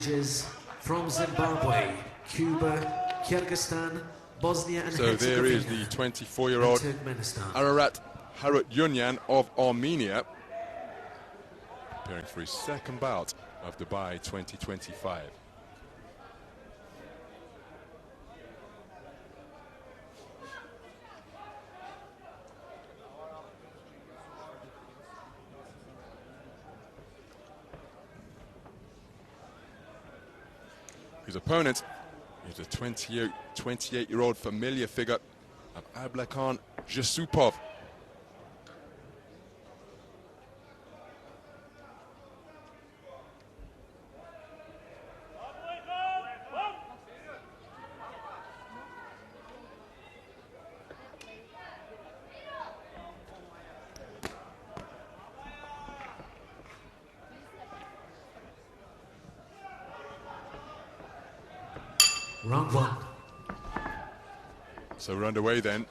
From Zimbabwe, Cuba, Kyrgyzstan, Bosnia and So there is the 24-year-old Ararat HARUTYUNYAN of Armenia, preparing for his second bout of Dubai 2025. His opponent is a 28-year-old familiar figure of Ablaikhan ZHUSSUPOV. Round one. So we're underway then.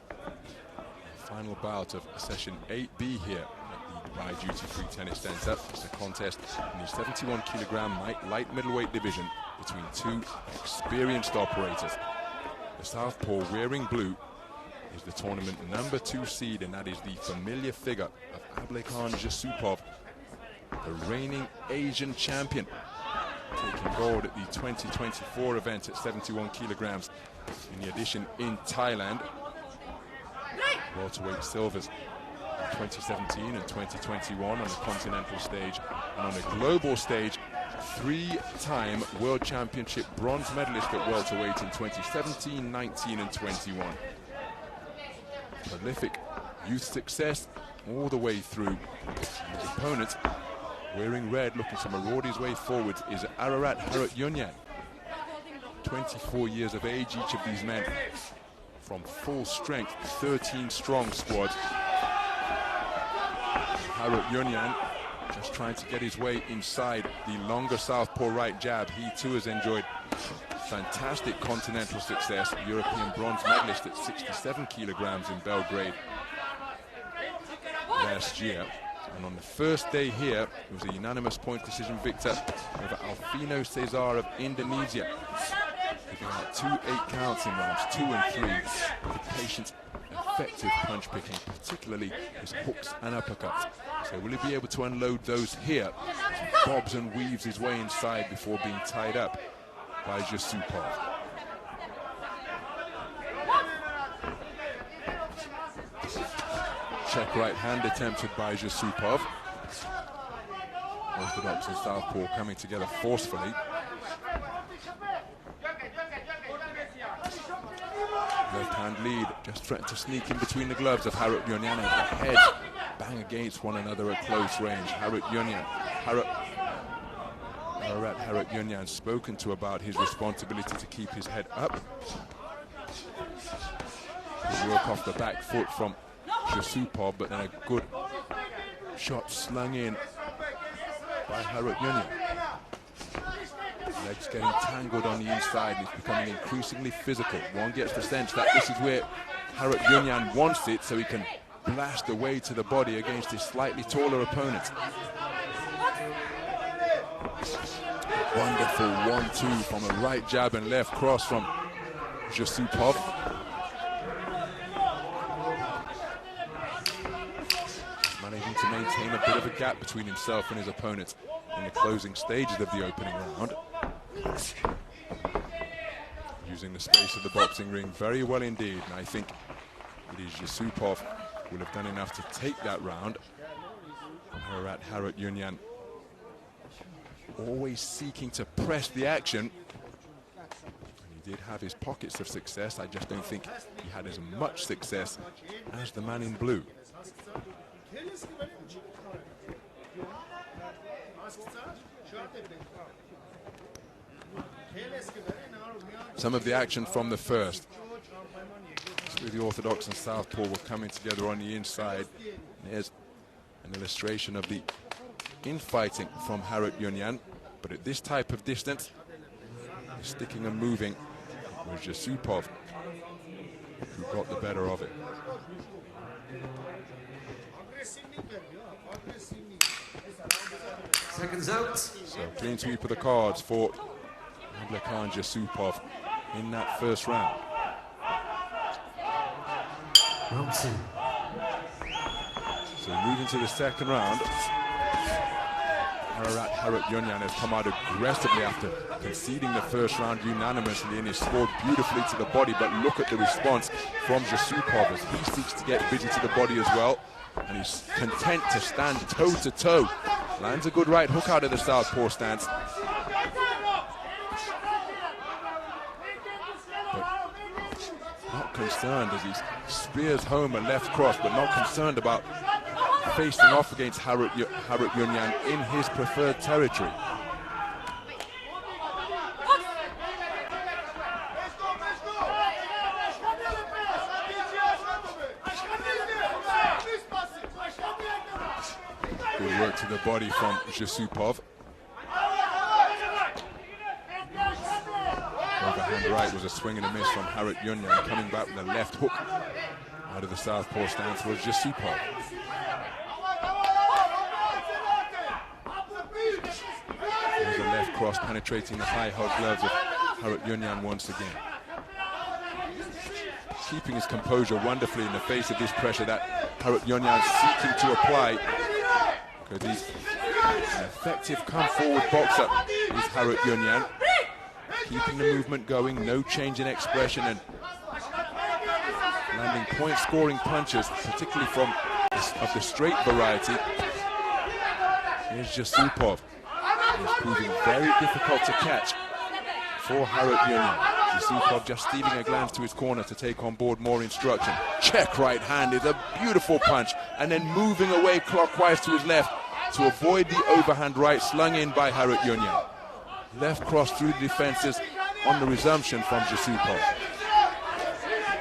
Final bout of session 8B here at the Dubai Duty-Free Tennis Centre. It's a contest in the 71-kilogram light middleweight division between two experienced operators. The southpaw wearing blue is the tournament #2 seed, and that is the familiar figure of Ablaikhan ZHUSSUPOV, the reigning Asian champion, taking gold at the 2024 event at 71 kilograms in the edition in Thailand. Welterweight silvers in 2017 and 2021 on the continental stage, and on the global stage, three-time world championship bronze medalist at welterweight in 2017, 19 and 21. Prolific youth success all the way through. His opponent, wearing red, looking to maraud his way forward, is Ararat HARUTYUNYAN. 24 years of age, each of these men from full strength, 13 strong squad. HARUTYUNYAN just trying to get his way inside the longer southpaw right jab. He too has enjoyed fantastic continental success, European bronze medalist at 67 kilograms in Belgrade last year. And on the first day here, it was a unanimous point decision victor over Alfino Cesar of Indonesia, giving out 2 8 counts in rounds 2 and 3 with patient, effective punch picking, particularly his hooks and uppercuts. So will he be able to unload those here? He bobs and weaves his way inside before being tied up by ZHUSSUPOV. Check right hand attempted by ZHUSSUPOV. Orthodox and southpaw coming together forcefully. Left hand lead, just threatened to sneak in between the gloves of HARUTYUNYAN. The heads bang against one another at close range. HARUTYUNYAN, Ararat HARUTYUNYAN spoken to about his responsibility to keep his head up. He'll work off the back foot from ZHUSSUPOV, but then a good shot slung in by HARUTYUNYAN. Legs getting tangled on the inside, and it's becoming increasingly physical. One gets the sense that this is where HARUTYUNYAN wants it, so he can blast away to the body against his slightly taller opponent. Wonderful 1-2 from a right jab and left cross from ZHUSSUPOV. Managing to maintain a bit of a gap between himself and his opponent in the closing stages of the opening round. Using the space of the boxing ring very well indeed, and I think it is ZHUSSUPOV will have done enough to take that round. Ararat HARUTYUNYAN always seeking to press the action. And he did have his pockets of success. I just don't think he had as much success as the man in blue. Some of the action from the first. The Orthodox and southpaw were coming together on the inside. There's an illustration of the infighting from HARUTYUNYAN, but at this type of distance, sticking and moving was ZHUSSUPOV who got the better of it. Seconds out. So clean sweep of the cards for Ablaikhan ZHUSSUPOV in that first round. Round 2. So moving to the second round, Ararat HARUTYUNYAN has come out aggressively after conceding the first round unanimously, and he scored beautifully to the body. But look at the response from ZHUSSUPOV as he seeks to get busy to the body as well, and he's content to stand toe to toe. Lands a good right hook out of the southpaw stance. But not concerned as he spears home a left cross, but not concerned about facing off against HARUTYUNYAN in his preferred territory. Good work to the body from ZHUSSUPOV. Overhand right was a swing and a miss from HARUTYUNYAN. Coming back with a left hook out of the southpaw stance was ZHUSSUPOV. There's a left cross penetrating the high-held gloves of HARUTYUNYAN once again. Keeping his composure wonderfully in the face of this pressure that HARUTYUNYAN is seeking to apply. Because he's an effective come-forward boxer, is HARUTYUNYAN. Keeping the movement going, no change in expression, and landing point-scoring punches, particularly from of the straight variety. Here's ZHUSSUPOV. It's proving very difficult to catch for HARUTYUNYAN. ZHUSSUPOV just stealing a glance to his corner to take on board more instruction. Check right hand is a beautiful punch, and then moving away clockwise to his left to avoid the overhand right slung in by HARUTYUNYAN. Left cross through the defenses on the resumption from ZHUSSUPOV.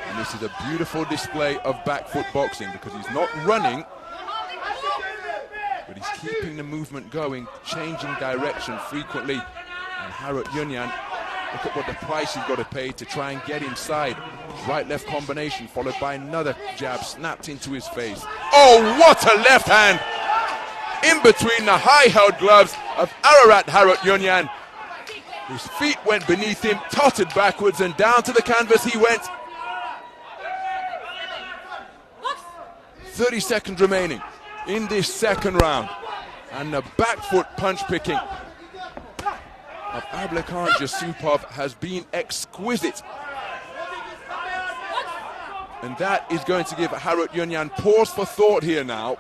And this is a beautiful display of back foot boxing because he's not running, but he's keeping the movement going, changing direction frequently. And HARUTYUNYAN, look at what the price he's got to pay to try and get inside. Right-left combination followed by another jab snapped into his face. Oh, what a left hand! In between the high-held gloves of Ararat HARUTYUNYAN. His feet went beneath him, tottered backwards, and down to the canvas he went. 30 seconds remaining in this second round. And the back foot punch picking of Ablaikhan ZHUSSUPOV has been exquisite. And that is going to give HARUTYUNYAN pause for thought here now,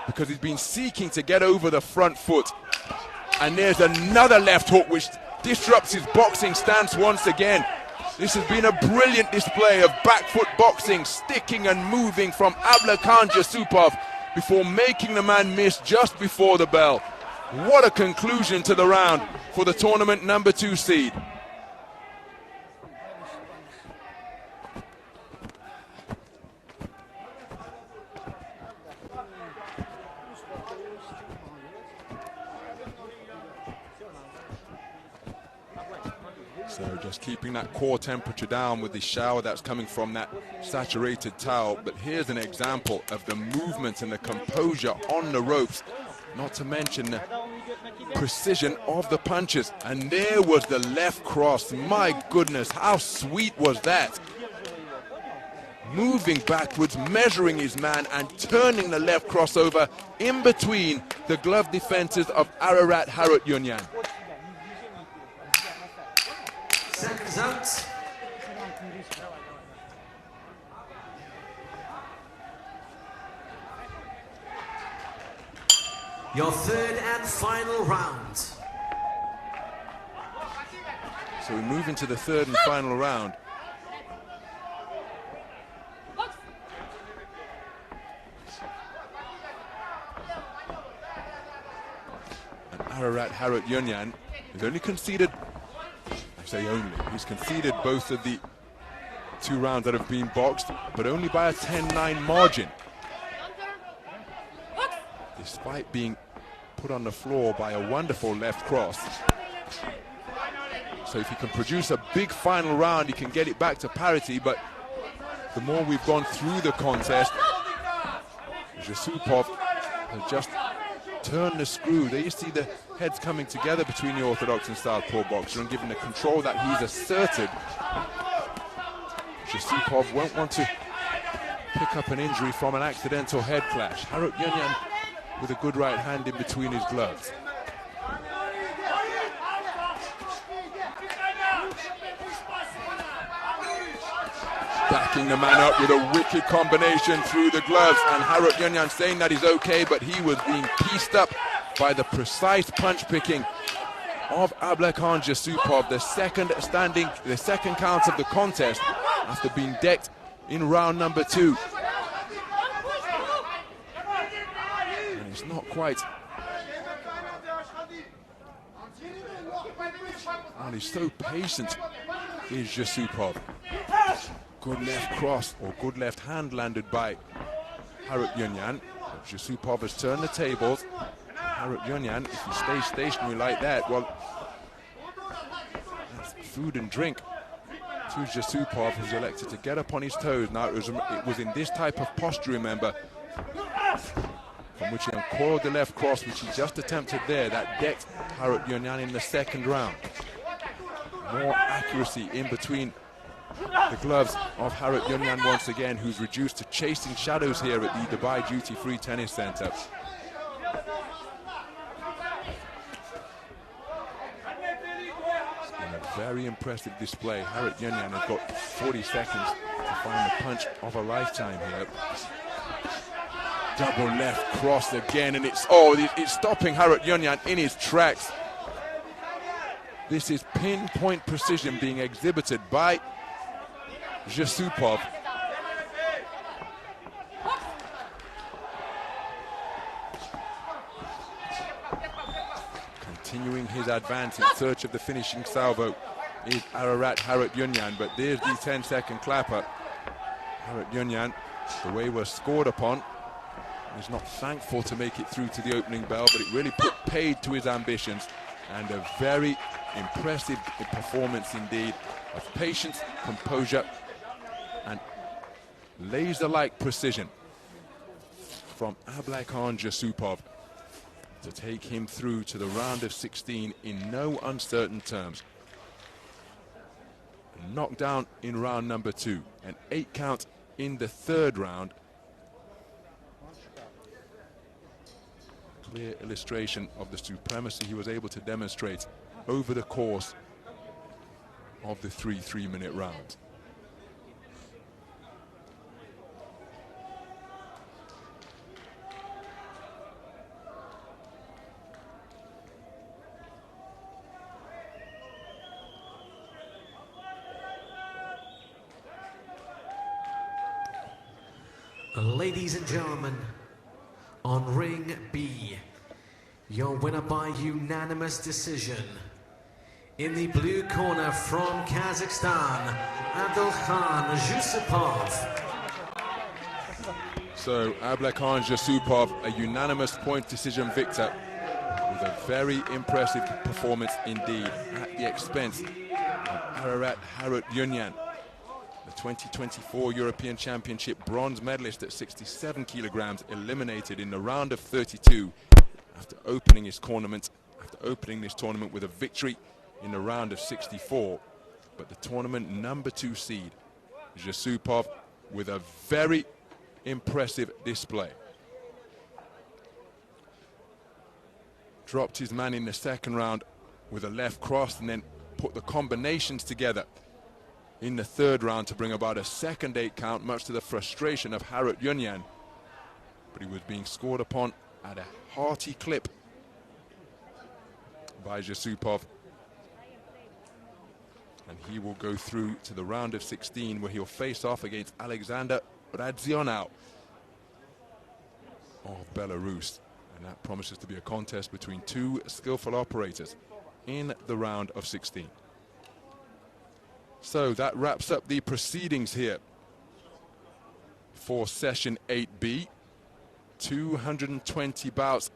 because he's been seeking to get over the front foot. And there's another left hook which disrupts his boxing stance once again. This has been a brilliant display of back foot boxing, sticking and moving from Ablaikhan ZHUSSUPOV before making the man miss just before the bell. What a conclusion to the round for the tournament number 2 seed. So just keeping that core temperature down with the shower that's coming from that saturated towel. But here's an example of the movement and the composure on the ropes, not to mention the precision of the punches. And there was the left cross. My goodness, how sweet was that? Moving backwards, measuring his man, and turning the left crossover in between the glove defenses of Ararat HARUTYUNYAN. Seconds out. Your third and final round. So we move into the third and final round. And Ararat HARUTYUNYAN has only conceded, he's conceded both of the 2 rounds that have been boxed, but only by a 10-9 margin. Despite being put on the floor by a wonderful left cross. So if he can produce a big final round, he can get it back to parity, but the more we've gone through the contest, ZHUSSUPOV has just turn the screw. There you see the heads coming together between the orthodox and southpaw boxer, and given the control that he's asserted, ZHUSSUPOV won't want to pick up an injury from an accidental head clash. HARUTYUNYAN with a good right hand in between his gloves. Backing the man up with a wicked combination through the gloves, and HARUTYUNYAN saying that he's okay, but he was being pieced up by the precise punch picking of Ablaikhan ZHUSSUPOV, the second count of the contest after being decked in round number 2. And it's not quite. And he's so patient, is ZHUSSUPOV. Good left cross, or good left hand landed by HARUTYUNYAN. ZHUSSUPOV has turned the tables. HARUTYUNYAN, if he stays stationary like that, well, that's food and drink to ZHUSSUPOV, who's elected to get up on his toes. Now, it was in this type of posture, remember, from which he uncoiled the left cross, which he just attempted there, that decked HARUTYUNYAN in the second round. More accuracy in between the gloves of HARUTYUNYAN once again, who's reduced to chasing shadows here at the Dubai Duty Free Tennis Center. It's been a very impressive display. HARUTYUNYAN has got 40 seconds to find the punch of a lifetime here. Double left cross again, and it's stopping HARUTYUNYAN in his tracks. This is pinpoint precision being exhibited by ZHUSSUPOV. Continuing his advance in search of the finishing salvo is Ararat HARUTYUNYAN, but there's the 10-second clapper. HARUTYUNYAN, the way we're scored upon, is not thankful to make it through to the opening bell, but it really put paid to his ambitions, and a very impressive performance indeed of patience, composure, and laser-like precision from Ablaikhan ZHUSSUPOV to take him through to the round of 16 in no uncertain terms. A knockdown in round number 2, an 8 count in the third round. Clear illustration of the supremacy he was able to demonstrate over the course of the 3 3-minute rounds. Ladies and gentlemen, on ring B, your winner by unanimous decision. In the blue corner from Kazakhstan, Ablaikhan ZHUSSUPOV. So Ablaikhan ZHUSSUPOV, a unanimous point decision victor with a very impressive performance indeed at the expense of Ararat HARUTYUNYAN, the 2024 European Championship bronze medalist at 67 kilograms, eliminated in the round of 32 after opening this tournament with a victory in the round of 64. But the tournament number 2 seed, ZHUSSUPOV, with a very impressive display. Dropped his man in the second round with a left cross, and then put the combinations together in the third round to bring about a second 8 count, much to the frustration of HARUTYUNYAN. But he was being scored upon at a hearty clip by ZHUSSUPOV. And he will go through to the round of 16, where he'll face off against Alexander Radzionov of Belarus. And that promises to be a contest between 2 skillful operators in the round of 16. So that wraps up the proceedings here for session 8B. 220 bouts